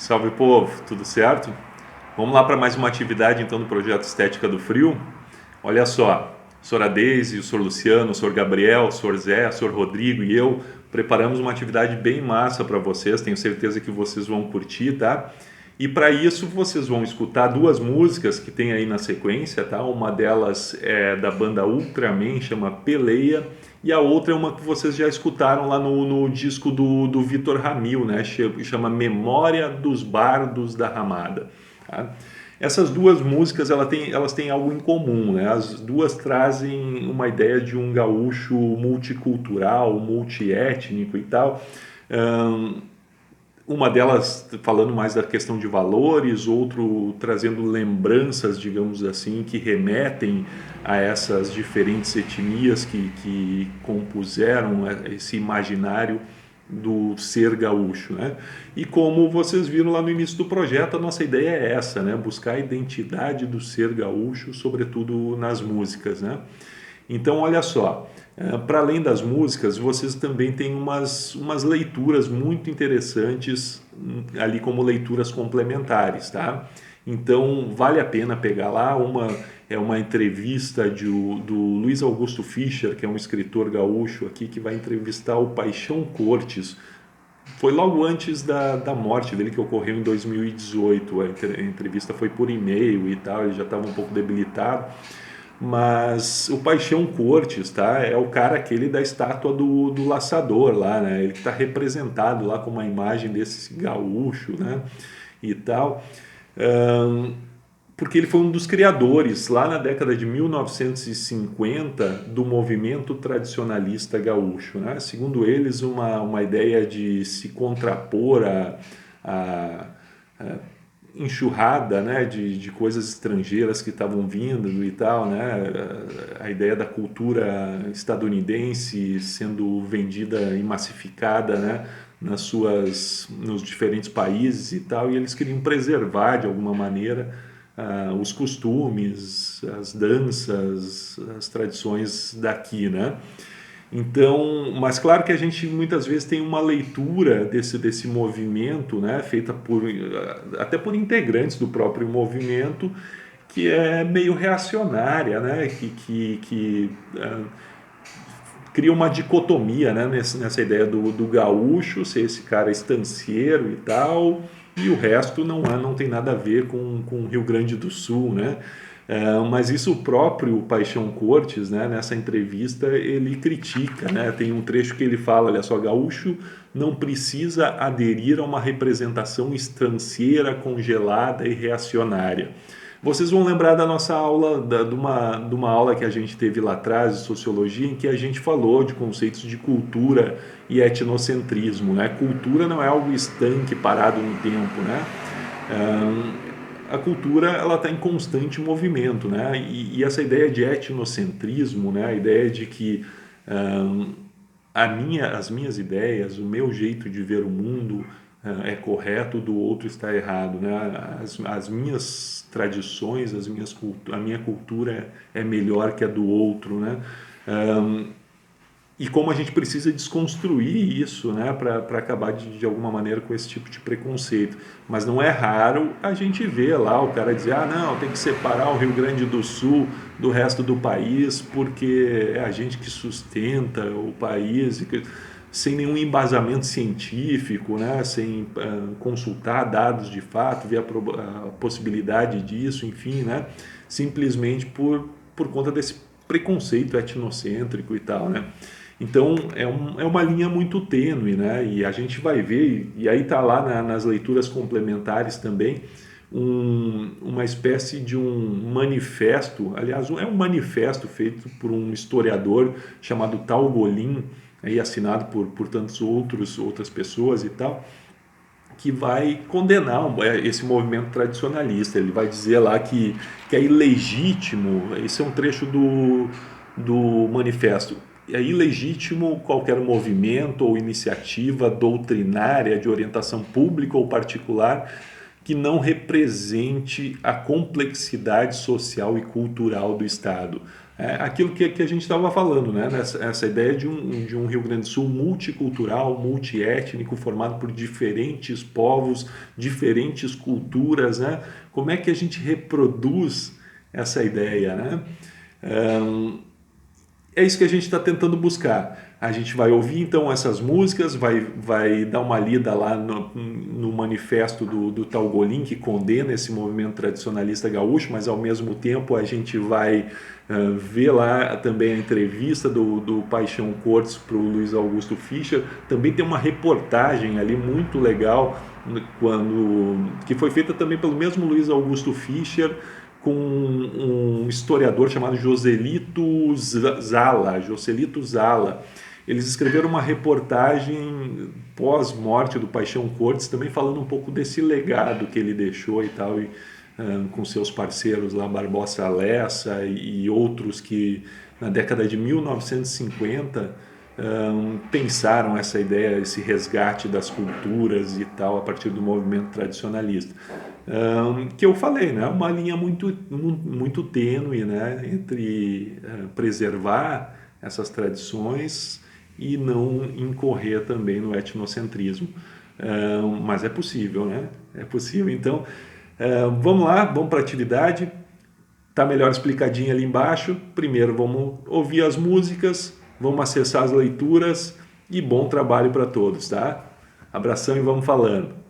Salve povo, tudo certo? Vamos lá para mais uma atividade então do projeto Estética do Frio. Olha só, o Sr. Deise, o Sr. Luciano, o Sr. Gabriel, o Sr. Zé, o Sr. Rodrigo e eu preparamos uma atividade bem massa para vocês, tenho certeza que vocês vão curtir, tá? E para isso vocês vão escutar duas músicas que tem aí na sequência, tá? Uma delas é da banda Ultraman, chama Peleia, e a outra é uma que vocês já escutaram lá no disco do Vitor Ramil, né? Chama Memória dos Bardos da Ramada. Tá? Essas duas músicas elas têm algo em comum, né? As duas trazem uma ideia de um gaúcho multicultural, multiétnico e tal. Uma delas falando mais da questão de valores, outro trazendo lembranças, digamos assim, que remetem a essas diferentes etnias que compuseram esse imaginário do ser gaúcho, né? E como vocês viram lá no início do projeto, a nossa ideia é essa, né? Buscar a identidade do ser gaúcho, sobretudo nas músicas, né? Então, olha só, para além das músicas, vocês também têm umas leituras muito interessantes ali como leituras complementares, tá? Então, vale a pena pegar lá uma entrevista do Luiz Augusto Fischer, que é um escritor gaúcho aqui, que vai entrevistar o Paixão Cortes. Foi logo antes da morte dele, que ocorreu em 2018. A entrevista foi por e-mail e tal, ele já estava um pouco debilitado. Mas o Paixão Cortes, tá? É o cara aquele da estátua do laçador lá, né? Ele que está representado lá com uma imagem desse gaúcho, né? E tal. Porque ele foi um dos criadores, lá na década de 1950, do movimento tradicionalista gaúcho, né? Segundo eles, uma ideia de se contrapor a enxurrada, né, de coisas estrangeiras que estavam vindo e tal, né, a ideia da cultura estadunidense sendo vendida e massificada, né, nos diferentes países e tal, e eles queriam preservar de alguma maneira os costumes, as danças, as tradições daqui, né? Então, mas claro que a gente muitas vezes tem uma leitura desse movimento, né, feita até por integrantes do próprio movimento, que é meio reacionária, né, que cria uma dicotomia, né, nessa ideia do gaúcho ser esse cara estancieiro e tal, e o resto não tem nada a ver com o Rio Grande do Sul, né? Mas isso o próprio Paixão Cortes, né, nessa entrevista, ele critica, né? Tem um trecho que ele fala, olha só, gaúcho não precisa aderir a uma representação estanceira, congelada e reacionária. Vocês vão lembrar da nossa aula, de uma aula que a gente teve lá atrás, de sociologia, em que a gente falou de conceitos de cultura e etnocentrismo, né? Cultura não é algo estanque, parado no tempo, né? A cultura ela está em constante movimento, né? E essa ideia de etnocentrismo, né? A ideia de que as minhas ideias, o meu jeito de ver o mundo é correto, do outro está errado, né? As minhas tradições, a minha cultura é melhor que a do outro, né? E como a gente precisa desconstruir isso, né, para acabar de alguma maneira com esse tipo de preconceito. Mas não é raro a gente ver lá o cara dizer, não, tem que separar o Rio Grande do Sul do resto do país porque é a gente que sustenta o país, sem nenhum embasamento científico, né, sem consultar dados de fato, ver a possibilidade disso, enfim, né, simplesmente por conta desse preconceito etnocêntrico e tal, né. Então é uma linha muito tênue, né? E a gente vai ver, e aí está lá nas leituras complementares também, uma espécie de um manifesto, aliás, é um manifesto feito por um historiador chamado Tal Golin, aí assinado por outras pessoas e tal, que vai condenar esse movimento tradicionalista. Ele vai dizer lá que é ilegítimo, esse é um trecho do manifesto, é ilegítimo qualquer movimento ou iniciativa doutrinária de orientação pública ou particular que não represente a complexidade social e cultural do Estado. É aquilo que a gente estava falando, né? Essa ideia de um Rio Grande do Sul multicultural, multiétnico, formado por diferentes povos, diferentes culturas, né? Como é que a gente reproduz essa ideia, né? É isso que a gente está tentando buscar. A gente vai ouvir então essas músicas, vai dar uma lida lá no manifesto do Talgolim, que condena esse movimento tradicionalista gaúcho, mas ao mesmo tempo a gente vai ver lá também a entrevista do Paixão Cortes para o Luiz Augusto Fischer. Também tem uma reportagem ali muito legal, que foi feita também pelo mesmo Luiz Augusto Fischer, com um historiador chamado Joselito Zala. Eles escreveram uma reportagem pós-morte do Paixão Cortes, também falando um pouco desse legado que ele deixou e tal, com seus parceiros lá, Barbosa Lessa e outros que na década de 1950 pensaram essa ideia, esse resgate das culturas e tal, a partir do movimento tradicionalista. Que eu falei, né? Uma linha muito tênue, né? Entre preservar essas tradições e não incorrer também no etnocentrismo. Mas é possível, né? É possível. Então, vamos lá, vamos para a atividade. Tá melhor explicadinho ali embaixo. Primeiro vamos ouvir as músicas, vamos acessar as leituras e bom trabalho para todos, tá? Abração e vamos falando.